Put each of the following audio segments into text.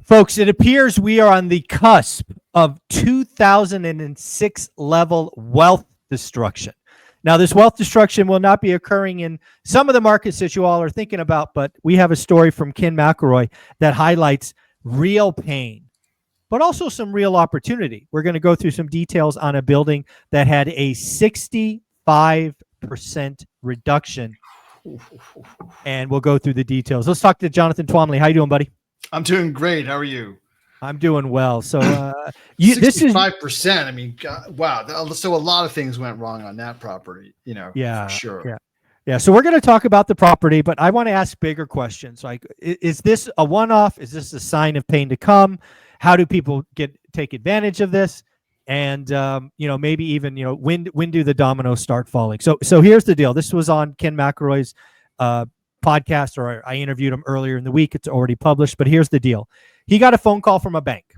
Folks, it appears we are on the cusp of 2006 level wealth destruction. Now, this wealth destruction will not be occurring in some of the markets that you all are thinking about, but we have a story from Ken McElroy that highlights real pain, but also some real opportunity. We're going to go through some details on a building that had a 65% reduction, and we'll go through the details. Let's talk to Jonathan Twomley. How you doing, buddy? I'm doing great. How are you? I'm doing well. So, 65%. I mean, God, wow. So a lot of things went wrong on that property, yeah, for sure. Yeah. So we're going to talk about the property, but I want to ask bigger questions. Like, is this a one-off? Is this a sign of pain to come? How do people take advantage of this? And, maybe even, when do the dominoes start falling? So here's the deal. This was on Ken McElroy's podcast, or I interviewed him earlier in the week. It's already published, but here's the deal. He got a phone call from a bank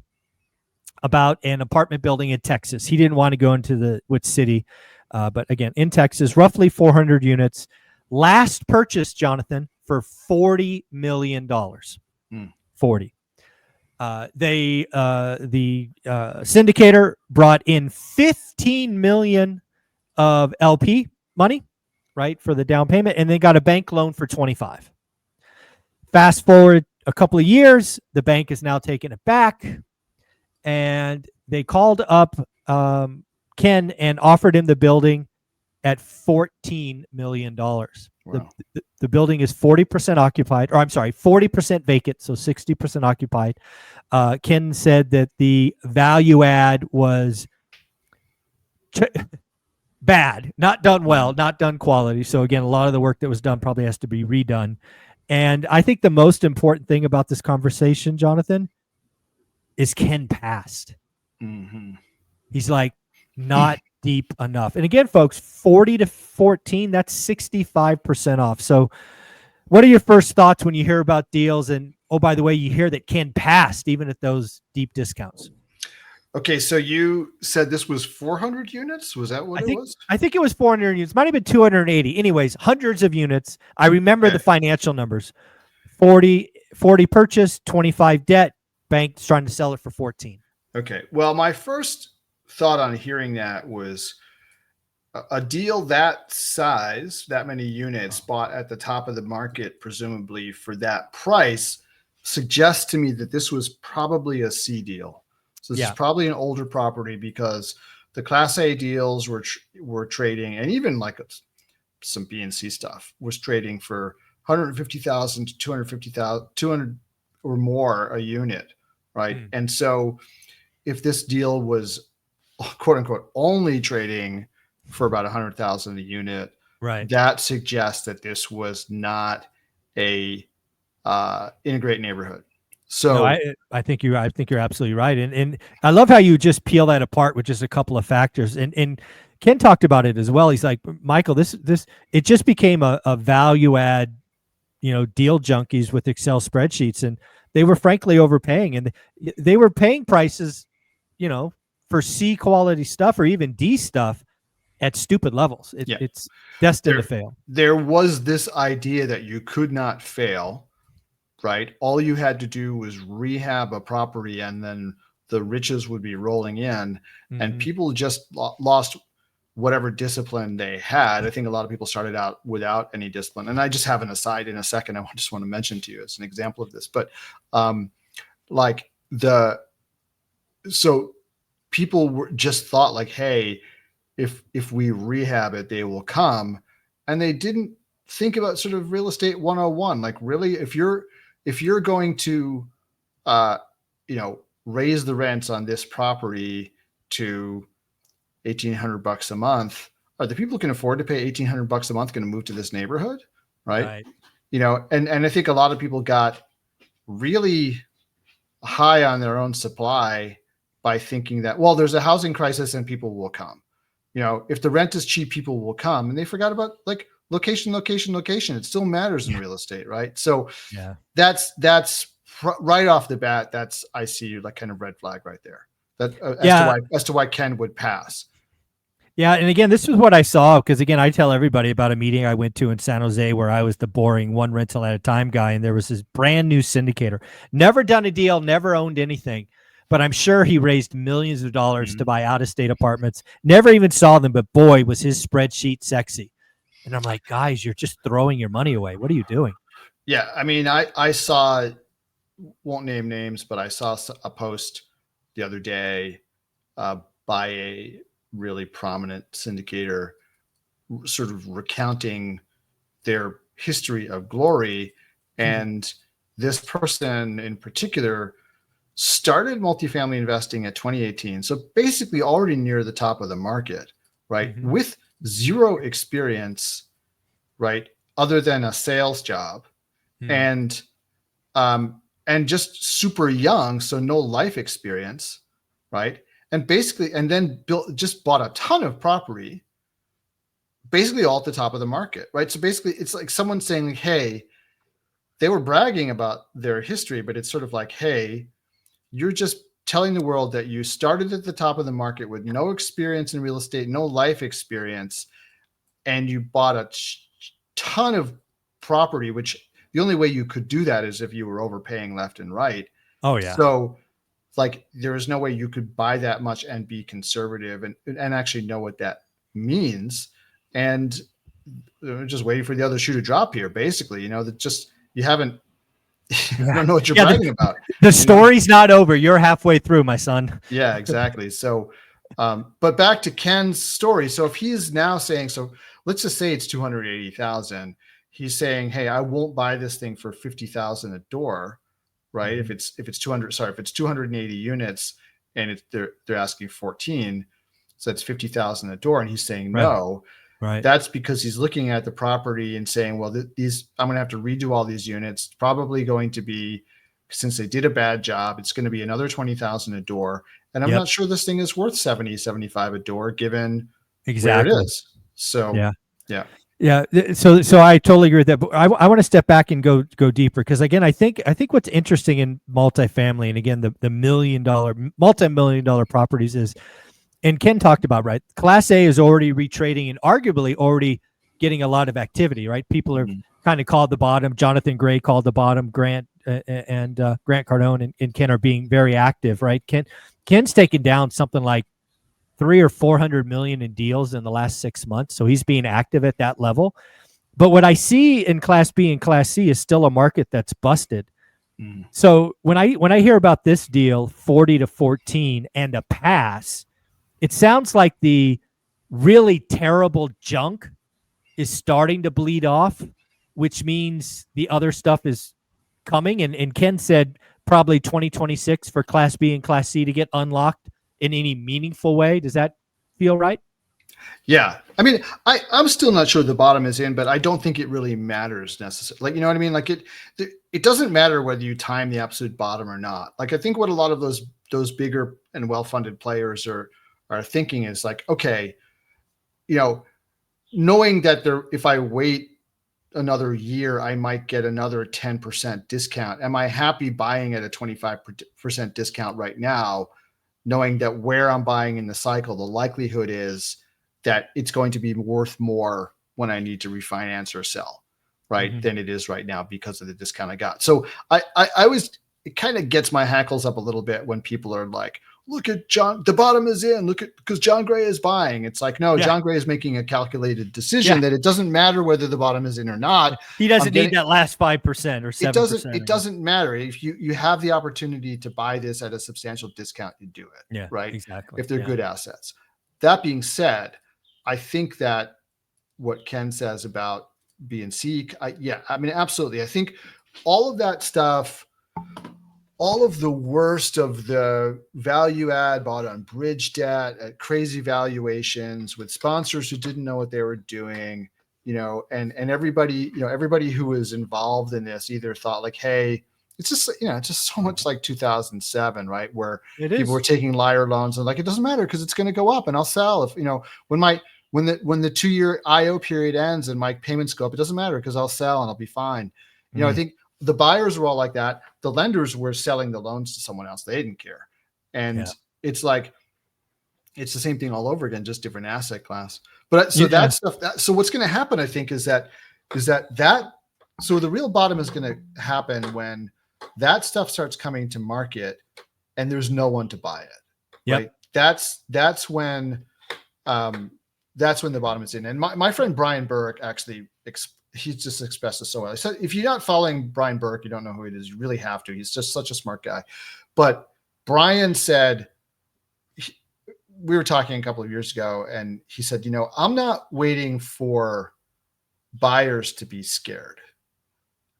about an apartment building in Texas. He didn't want to go into which city, but again, in Texas, roughly 400 units. Last purchase, Jonathan, for $40 million. 40. The syndicator brought in $15 million of LP money, right, for the down payment, and they got a bank loan for 25. Fast forward a couple of years, the bank is now taking it back, and they called up Ken and offered him the building at $14 million. Wow. The building is 40% occupied, or I'm sorry, 40% vacant, so 60% occupied. Ken said that the value add was bad, not done well, not done quality. So again, a lot of the work that was done probably has to be redone. And I think the most important thing about this conversation, Jonathan, is Ken passed. Mm-hmm. He's like, not deep enough. And again, folks, 40 to 14, that's 65% off. So what are your first thoughts when you hear about deals? And, oh, by the way, you hear that Ken passed even at those deep discounts. Okay, so you said this was 400 units? Was that what it was? I think it was 400 units. Might have been 280. Anyways, hundreds of units. I remember the financial numbers. 40 purchase, 25 debt. Bank's trying to sell it for 14. Okay. Well, my first thought on hearing that was a deal that size, that many units bought at the top of the market, presumably for that price, suggests to me that this was probably a C deal. So this is probably an older property, because the Class A deals were trading, and even like some B and C stuff was trading for $150,000 to $250,000, 200 or more a unit, right? And so if this deal was quote unquote only trading for about 100,000 a unit, right, that suggests that this was not a integrated neighborhood. So no, I think you're absolutely right. And I love how you just peel that apart with just a couple of factors. And Ken talked about it as well. He's like, Michael, this it just became a value add, deal junkies with Excel spreadsheets, and they were frankly overpaying, and they were paying prices, for C quality stuff or even D stuff at stupid levels. It's destined to fail. There was this idea that you could not fail. Right. All you had to do was rehab a property, and then the riches would be rolling in, and people just lost whatever discipline they had. I think a lot of people started out without any discipline. And I just have an aside in a second I just want to mention to you as an example of this. But so people just thought like, hey, if we rehab it, they will come. And they didn't think about sort of real estate 101. Like, really, if you're going to, raise the rents on this property to $1,800 a month, are the people who can afford to pay $1,800 a month going to move to this neighborhood? Right. And I think a lot of people got really high on their own supply by thinking that, well, there's a housing crisis and people will come. If the rent is cheap, people will come. And they forgot about like location. It still matters in real estate, right? So that's right off the bat. I see like kind of red flag right there. As to why Ken would pass. Yeah, and again, this is what I saw because again, I tell everybody about a meeting I went to in San Jose where I was the boring one rental at a time guy, and there was this brand new syndicator, never done a deal, never owned anything, but I'm sure he raised millions of dollars to buy out of state apartments. Never even saw them, but boy, was his spreadsheet sexy. And I'm like, guys, you're just throwing your money away. What are you doing? Yeah, I mean, I saw, won't name names, but I saw a post the other day by a really prominent syndicator, sort of recounting their history of glory. And this person in particular started multifamily investing at 2018. So basically already near the top of the market, right? With zero experience, right? Other than a sales job and just super young. So no life experience, right? And basically, and then just bought a ton of property, basically all at the top of the market, right? So basically it's like someone saying, hey, they were bragging about their history, but it's sort of like, hey, you're just telling the world that you started at the top of the market with no experience in real estate, no life experience, and you bought a ton of property, which the only way you could do that is if you were overpaying left and right. Oh, yeah. So like there is no way you could buy that much and be conservative and actually know what that means. And just waiting for the other shoe to drop here, basically, that just, you haven't, I don't know what you're bragging about. The story's not over. You're halfway through, my son. Yeah, exactly. So, but back to Ken's story. So if he's now saying, so let's just say it's 280,000. He's saying, hey, I won't buy this thing for 50,000 a door, right? If it's 280 units and they're asking 14, so that's 50,000 a door. And he's saying no. Right. That's because he's looking at the property and saying, well, I'm going to have to redo all these units. It's probably going to be, since they did a bad job, it's going to be another 20,000 a door. And I'm not sure this thing is worth 70, 75 a door, given where it is. So, yeah. So I totally agree with that. But I want to step back and go deeper because again, I think what's interesting in multifamily and again the multi-million-dollar properties is, and Ken talked about, right, Class A is already retrading and arguably already getting a lot of activity, right? People are kind of called the bottom. Jonathan Gray called the bottom. Grant and Grant Cardone and Ken are being very active, right? Ken's taken down something like 300 or 400 million in deals in the last 6 months. So he's being active at that level. But what I see in Class B and Class C is still a market that's busted. So when I hear about this deal, 40 to 14 and a pass, it sounds like the really terrible junk is starting to bleed off, which means the other stuff is coming. And Ken said probably 2026 for Class B and Class C to get unlocked in any meaningful way. Does that feel right? Yeah. I mean, I'm still not sure the bottom is in, but I don't think it really matters necessarily. Like, you know what I mean? Like it doesn't matter whether you time the absolute bottom or not. Like I think what a lot of those bigger and well-funded players are thinking is like, okay, knowing that if I wait another year, I might get another 10% discount. Am I happy buying at a 25% discount right now, knowing that where I'm buying in the cycle, the likelihood is that it's going to be worth more when I need to refinance or sell, right, than it is right now because of the discount I got. So it kind of gets my hackles up a little bit when people are like, look at John, the bottom is in, because John Gray is buying. It's like, no, John Gray is making a calculated decision that it doesn't matter whether the bottom is in or not. He doesn't need that last 5% or 7%. It doesn't matter. If you have the opportunity to buy this at a substantial discount, you do it. Yeah, right. Exactly. If they're good assets. That being said, I think that what Ken says about B and C, I mean, absolutely. I think all of that stuff, all of the worst of the value add bought on bridge debt at crazy valuations with sponsors who didn't know what they were doing, and everybody, everybody who was involved in this either thought like, hey, it's just so much like 2007, right? Where people were taking liar loans and like, it doesn't matter because it's going to go up and I'll sell if, when the 2-year IO period ends and my payments go up, it doesn't matter because I'll sell and I'll be fine. I think the buyers were all like that. The lenders were selling the loans to someone else. They didn't care. And it's like, It's the same thing all over again, just different asset class. But so Yeah. that stuff. So what's going to happen, I think, is that so the real bottom is going to happen when that stuff starts coming to market and there's no one to buy it. Yep. Right. That's when the bottom is in. And my friend Brian Burke actually he just expressed it so well. He said, if you're not following Brian Burke, you don't know who he is. You really have to. He's just such a smart guy. But Brian said, we were talking a couple of years ago, and he said, I'm not waiting for buyers to be scared.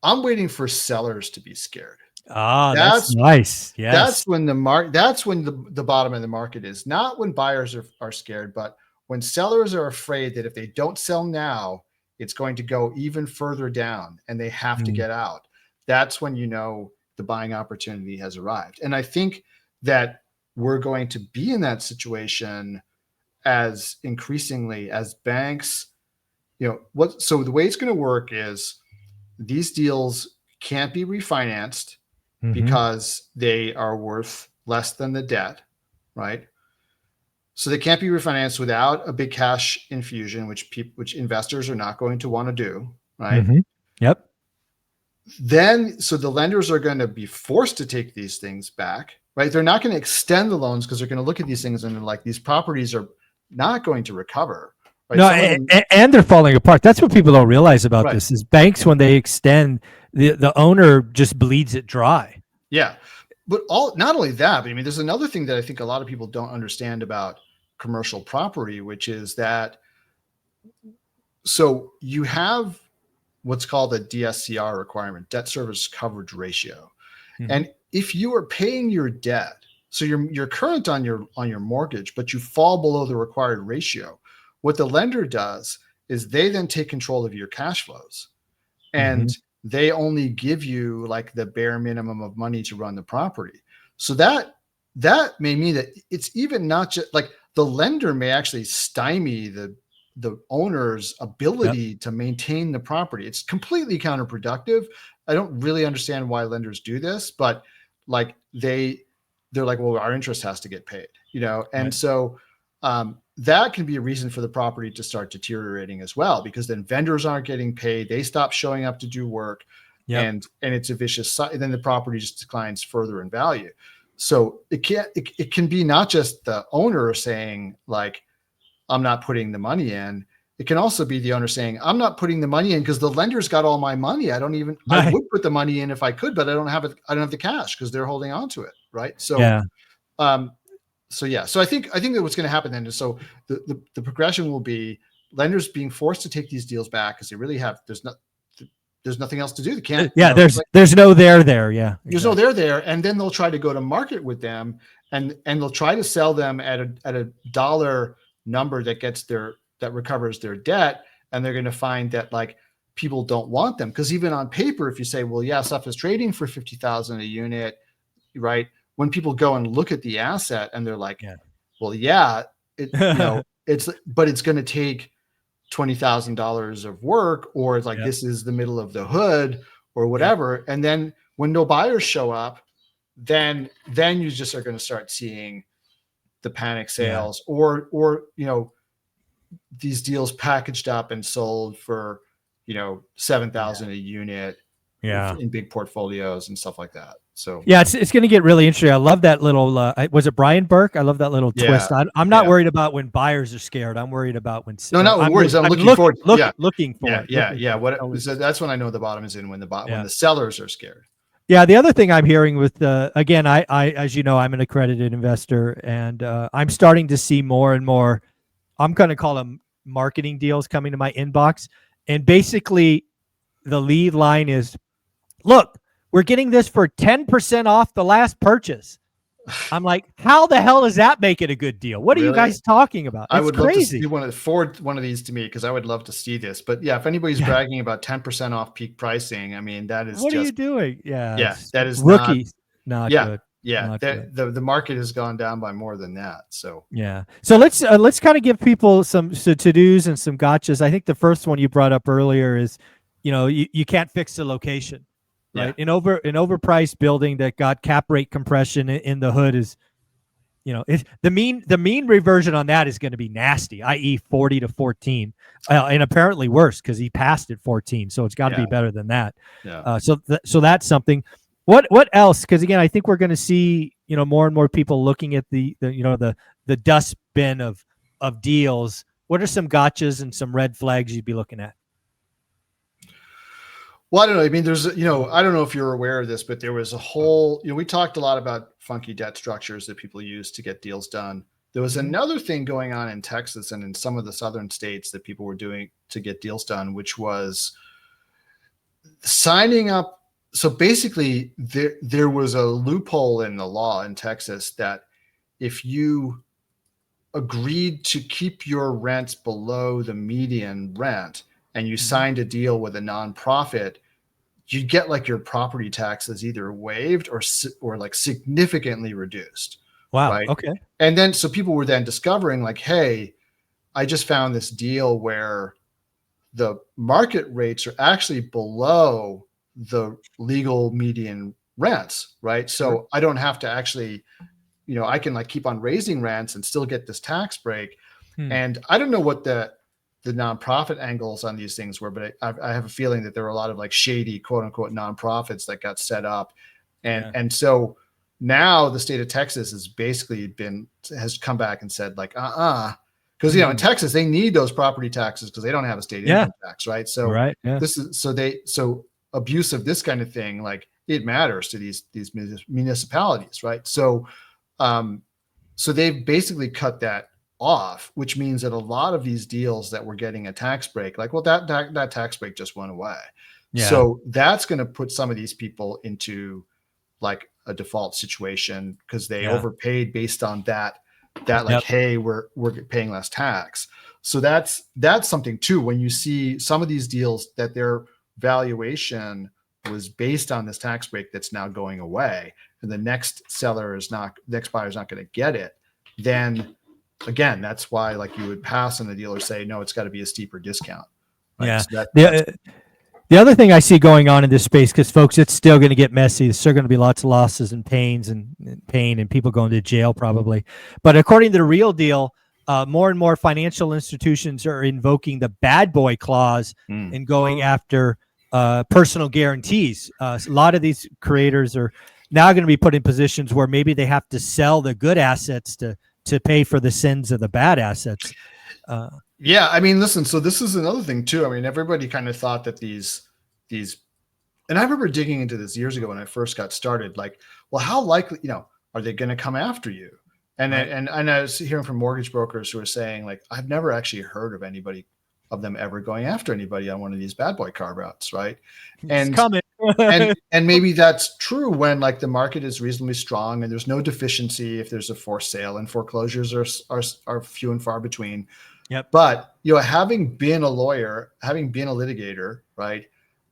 I'm waiting for sellers to be scared. That's nice. Yes. That's when the bottom of the market is, not when buyers are scared, but when sellers are afraid that if they don't sell now, it's going to go even further down and they have to get out. That's when the buying opportunity has arrived. And I think that we're going to be in that situation as increasingly as banks, so the way it's going to work is these deals can't be refinanced because they are worth less than the debt, right? So they can't be refinanced without a big cash infusion, which investors are not going to want to do, right? Yep. Then, so the lenders are going to be forced to take these things back, right? They're not going to extend the loans because they're going to look at these things and they're like, these properties are not going to recover. Right? No, and they're falling apart. That's what people don't realize about Right. this is banks, when they extend, the owner just bleeds it dry. Yeah. But not only that, but I mean, there's another thing that I think a lot of people don't understand about commercial property, which is that, so you have what's called a DSCR requirement, debt service coverage ratio. And if you are paying your debt, so you're current on your mortgage, but you fall below the required ratio, what the lender does is they then take control of your cash flows, and they only give you like the bare minimum of money to run the property. So that may mean that it's even not just like the lender may actually stymie the owner's ability to maintain the property. It's completely counterproductive. I don't really understand why lenders do this, but like they're like, well, our interest has to get paid, and so that can be a reason for the property to start deteriorating as well, because then vendors aren't getting paid, they stop showing up to do work, and it's a vicious cycle. Then the property just declines further in value. So it can be not just the owner saying like, I'm not putting the money in. It can also be the owner saying, I'm not putting the money in because the lender's got all my money. I would put the money in if I could, but I don't have it. I don't have the cash because they're holding on to it. Right. So, So I think that what's going to happen then is, so the progression will be lenders being forced to take these deals back because they really have, there's nothing else to do. They can't. There's no there. Yeah. There's no there. And then they'll try to go to market with them and they'll try to sell them at a dollar number that recovers their debt. And they're going to find that like people don't want them, because even on paper, if you say, well, yeah, stuff is trading for 50,000 a unit, right? When people go and look at the asset and they're like, well, yeah, but it's going to take $20,000 of work, or it's like, this is the middle of the hood or whatever. And then when no buyers show up, then you just are going to start seeing the panic sales or these deals packaged up and sold for, 7,000 a unit in big portfolios and stuff like that. So it's going to get really interesting. I love that little, was it Brian Burke? I love that little twist. I'm not worried about when buyers are scared. I'm worried about when I'm looking forward. Looking for it. So that's when I know the bottom is in, when the sellers are scared. Yeah. The other thing I'm hearing with, again, I, as you know, I'm an accredited investor, and I'm starting to see more and more, I'm going to call them marketing deals coming to my inbox. And basically the lead line is, look, we're getting this for 10% off the last purchase. I'm like, how the hell does that make it a good deal? What are you guys talking about? It's I would crazy. love to forward one of these to me, because I would love to see this. But yeah, if anybody's bragging about 10% off peak pricing, I mean, that is what are you doing? Yeah, that is rookies. Not good. Yeah, the market has gone down by more than that. So so let's kind of give people some to-dos and some gotchas. I think the first one you brought up earlier is, you can't fix the location. Right. An overpriced building that got cap rate compression in the hood the mean reversion on that is going to be nasty, i.e. 40 to 14, and apparently worse because he passed at 14, so it's got to be better than that. So that's something. What else? Because again, I think we're going to see more and more people looking at the dustbin of deals. What are some gotchas and some red flags you'd be looking at? Well, I don't know. I mean, there's, I don't know if you're aware of this, but there was a whole, we talked a lot about funky debt structures that people use to get deals done. There was another thing going on in Texas and in some of the southern states that people were doing to get deals done, which was signing up. So basically there was a loophole in the law in Texas that if you agreed to keep your rents below the median rent and you signed a deal with a nonprofit, you get like your property taxes either waived or like significantly reduced. Wow. Right? Okay. And then, so people were then discovering like, hey, I just found this deal where the market rates are actually below the legal median rents. Right. So I don't have to actually, I can like keep on raising rents and still get this tax break. And I don't know what the nonprofit angles on these things were, but I have a feeling that there were a lot of like shady quote unquote nonprofits that got set up. And so now the state of Texas has basically has come back and said like, because, in Texas, they need those property taxes because they don't have a state income tax. Right. So this is, so abuse of this kind of thing, like it matters to these municipalities. Right. So they've basically cut that off, which means that a lot of these deals that were getting a tax break, like, well, that tax break just went away. So that's going to put some of these people into like a default situation because they overpaid based on that like, hey, we're paying less tax. So that's something too. When you see some of these deals that their valuation was based on this tax break that's now going away, and the next buyer is not going to get it, then again, that's why like you would pass on the deal or say, no, it's got to be a steeper discount. Right? Yeah. So the other thing I see going on in this space, because folks, it's still going to get messy. There's still going to be lots of losses and pain and people going to jail probably. But according to the Real Deal, more and more financial institutions are invoking the bad boy clause and going after personal guarantees. A lot of these creators are now going to be put in positions where maybe they have to sell the good assets to pay for the sins of the bad assets. Yeah. I mean, listen, so this is another thing too. I mean, everybody kind of thought that these, and I remember digging into this years ago when I first got started, like, well, how likely, are they going to come after you? And I was hearing from mortgage brokers who were saying like, I've never actually heard of anybody of them ever going after anybody on one of these bad boy carve outs. Right. It's coming. and maybe that's true when like the market is reasonably strong and there's no deficiency if there's a forced sale, and foreclosures are few and far between. Yep. But having been a lawyer, having been a litigator, right,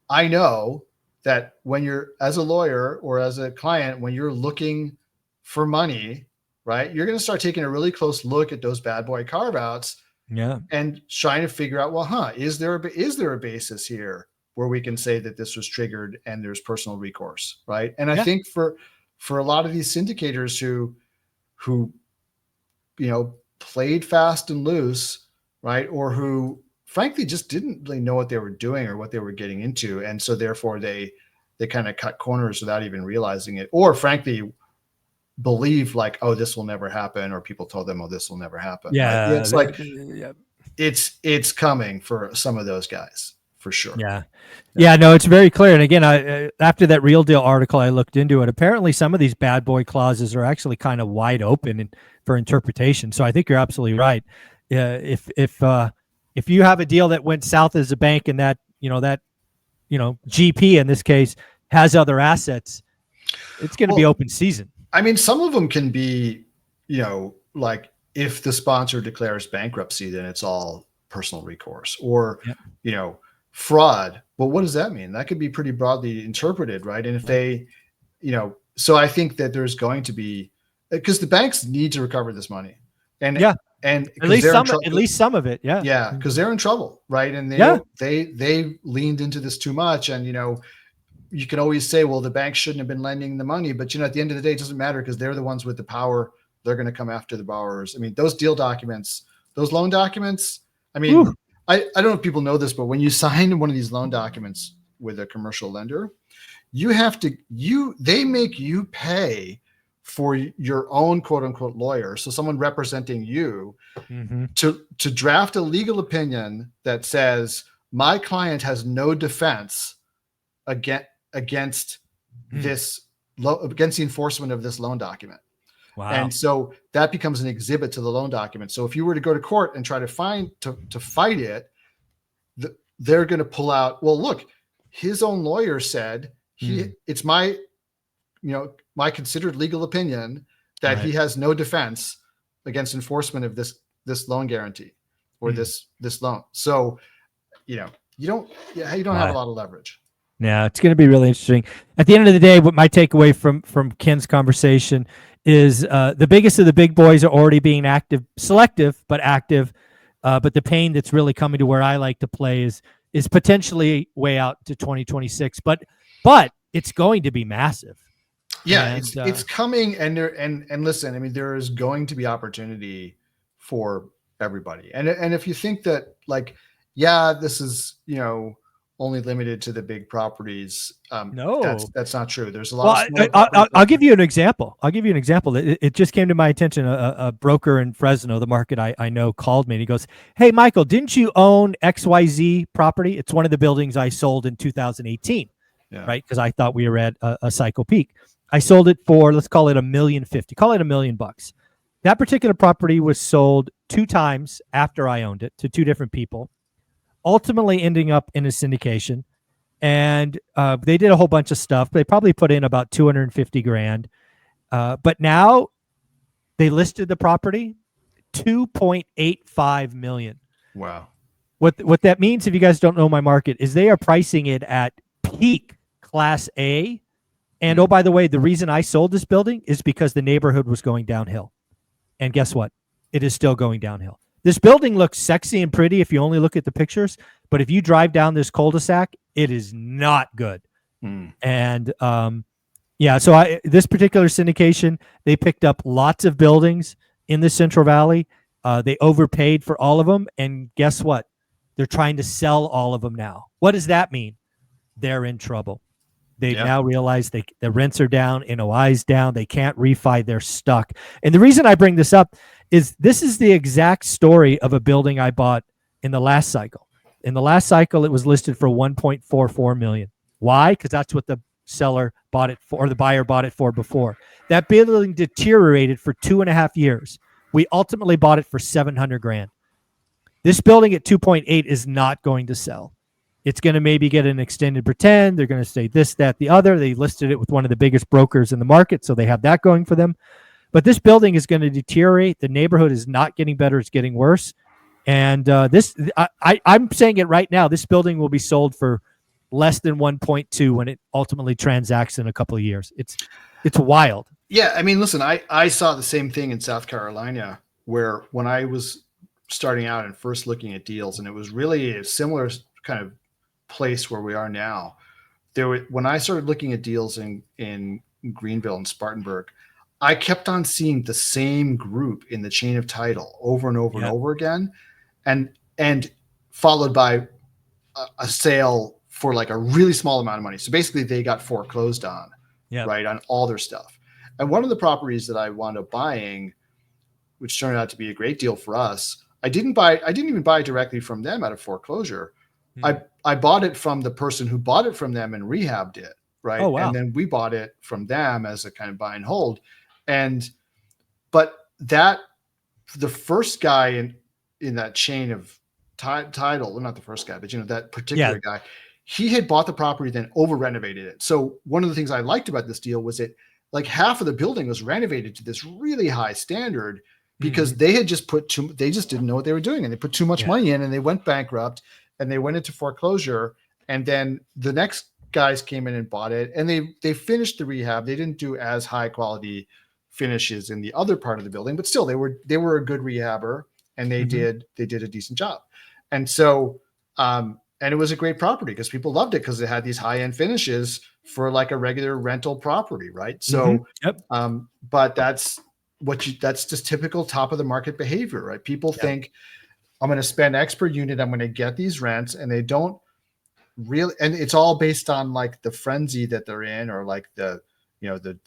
I know that when you're as a lawyer or as a client, when you're looking for money, right, you're going to start taking a really close look at those bad boy carve outs. Yeah. And trying to figure out, well, is there a basis here where we can say that this was triggered and there's personal recourse, right? And I think for a lot of these syndicators who played fast and loose, right, or who frankly just didn't really know what they were doing or what they were getting into, and so therefore they kind of cut corners without even realizing it, or frankly believe like, oh, this will never happen, or people told them, oh, this will never happen. Yeah, right? It's like it's coming for some of those guys. For sure. Yeah, no, it's very clear. And again, after that Real Deal article, I looked into it. Apparently, some of these bad boy clauses are actually kind of wide open for interpretation. So I think you're absolutely right. If you have a deal that went south as a bank, and that GP in this case has other assets, it's going to be open season. I mean, some of them can be, like if the sponsor declares bankruptcy, then it's all personal recourse, or fraud. Well, what does that mean? That could be pretty broadly interpreted, right? And if they, so I think that there's going to be, because the banks need to recover this money, and at least some of it, because they're in trouble, right? And they leaned into this too much, and you can always say, well, the bank shouldn't have been lending the money, but at the end of the day, it doesn't matter because they're the ones with the power they're going to come after the borrowers. I mean, those deal documents, those loan documents, I mean, Ooh. I don't know if people know this, but when you sign one of these loan documents with a commercial lender, they make you pay for your own quote unquote lawyer. So someone representing you to draft a legal opinion that says my client has no defense against this against the enforcement of this loan document. Wow. And so that becomes an exhibit to the loan document. So if you were to go to court and try to fight it, they're going to pull out, well, look, his own lawyer said it's my considered legal opinion that he has no defense against enforcement of this loan guarantee or this loan. So, you don't have a lot of leverage. Yeah, it's going to be really interesting. At the end of the day, what my takeaway from Ken's conversation is the biggest of the big boys are already being selective, but active. But the pain that's really coming to where I like to play is potentially way out to 2026. But it's going to be massive. Yeah, and, it's coming, and listen, I mean, there is going to be opportunity for everybody. And if you think that, like, yeah, this is only limited to the big properties, no, that's not true. There's a lot. I'll give you an example. It just came to my attention. A broker in Fresno, the market I know, called me and he goes, "Hey, Michael, didn't you own XYZ property? It's one of the buildings I sold in 2018, right? Because I thought we were at a cycle peak. I sold it for, let's call it $1,050,000. Call it $1 million. That particular property was sold 2 times after I owned it to 2 different people, ultimately ending up in a syndication. And they did a whole bunch of stuff. They probably put in about $250,000. But now they listed the property $2.85 million. Wow. What that means, if you guys don't know my market, is they are pricing it at peak Class A. And oh, by the way, the reason I sold this building is because the neighborhood was going downhill. And guess what? It is still going downhill. This building looks sexy and pretty if you only look at the pictures. But if you drive down this cul-de-sac, it is not good. And so this particular syndication, they picked up lots of buildings in the Central Valley. They overpaid for all of them. And guess what? They're trying to sell all of them now. What does that mean? They're in trouble. They've now realized the rents are down, NOI's down, they can't refi, they're stuck. And the reason I bring this up is this is the exact story of a building I bought in the last cycle. In the last cycle, it was listed for $1.44 million. Why? Because that's what the seller bought it for, or the buyer bought it for before. That building deteriorated for 2.5 years. We ultimately bought it for $700,000. This building at 2.8 is not going to sell. It's going to maybe get an extended pretend. They're going to say this, that, the other. They listed it with one of the biggest brokers in the market, so they have that going for them. But this building is going to deteriorate. The neighborhood is not getting better. It's getting worse. And I'm saying it right now. This building will be sold for less than 1.2 when it ultimately transacts in a couple of years. It's wild. Yeah, I mean, listen, I saw the same thing in South Carolina, where when I was starting out and first looking at deals, and it was really a similar kind of place where we are now. When I started looking at deals in Greenville and Spartanburg, I kept on seeing the same group in the chain of title over and over and over again, and followed by a sale for like a really small amount of money. So basically they got foreclosed on, right, on all their stuff. And one of the properties that I wound up buying, which turned out to be a great deal for us, I didn't even buy directly from them out of foreclosure. I bought it from the person who bought it from them and rehabbed it, right? Oh, wow. And then we bought it from them as a kind of buy and hold. But the first guy in that chain of title, well, not the first guy, but that particular guy, he had bought the property, then over renovated it. So one of the things I liked about this deal was it, like, half of the building was renovated to this really high standard because they had just they just didn't know what they were doing, and they put too much money in, and they went bankrupt. And they went into foreclosure, and then the next guys came in and bought it, and they finished the rehab. They didn't do as high quality finishes in the other part of the building, but still they were a good rehabber, and they did a decent job. And so and it was a great property because people loved it because it had these high end finishes for like a regular rental property, right? So but that's that's just typical top of the market behavior, right? People think I'm going to spend X per unit, I'm going to get these rents, and they don't really, and it's all based on like the frenzy that they're in, or like the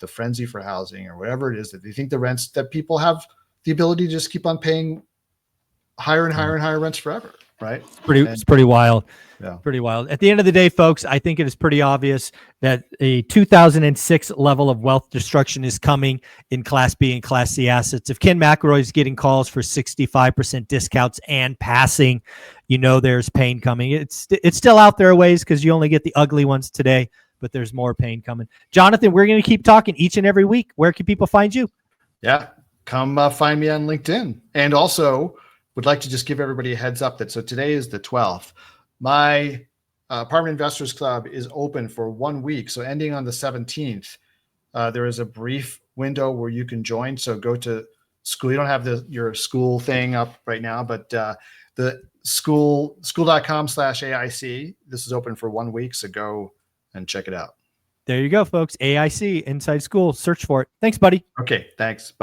frenzy for housing, or whatever it is, that they think the rents, that people have the ability to just keep on paying higher and higher and higher rents forever, right? It's pretty wild. Yeah. Pretty wild. At the end of the day, folks, I think it is pretty obvious that a 2006 level of wealth destruction is coming in Class B and Class C assets. If Ken McElroy is getting calls for 65% discounts and passing, there's pain coming. It's still out there a ways, because you only get the ugly ones today, but there's more pain coming. Jonathan, we're going to keep talking each and every week. Where can people find you? Yeah, come find me on LinkedIn. And also would like to just give everybody a heads up that, so today is the 12th. My Apartment Investors Club is open for 1 week. So ending on the 17th, there is a brief window where you can join. So go to school. You don't have your school thing up right now, but the school.com/AIC. This is open for 1 week. So go and check it out. There you go, folks. AIC, Inside School. Search for it. Thanks, buddy. Okay, thanks. Bye.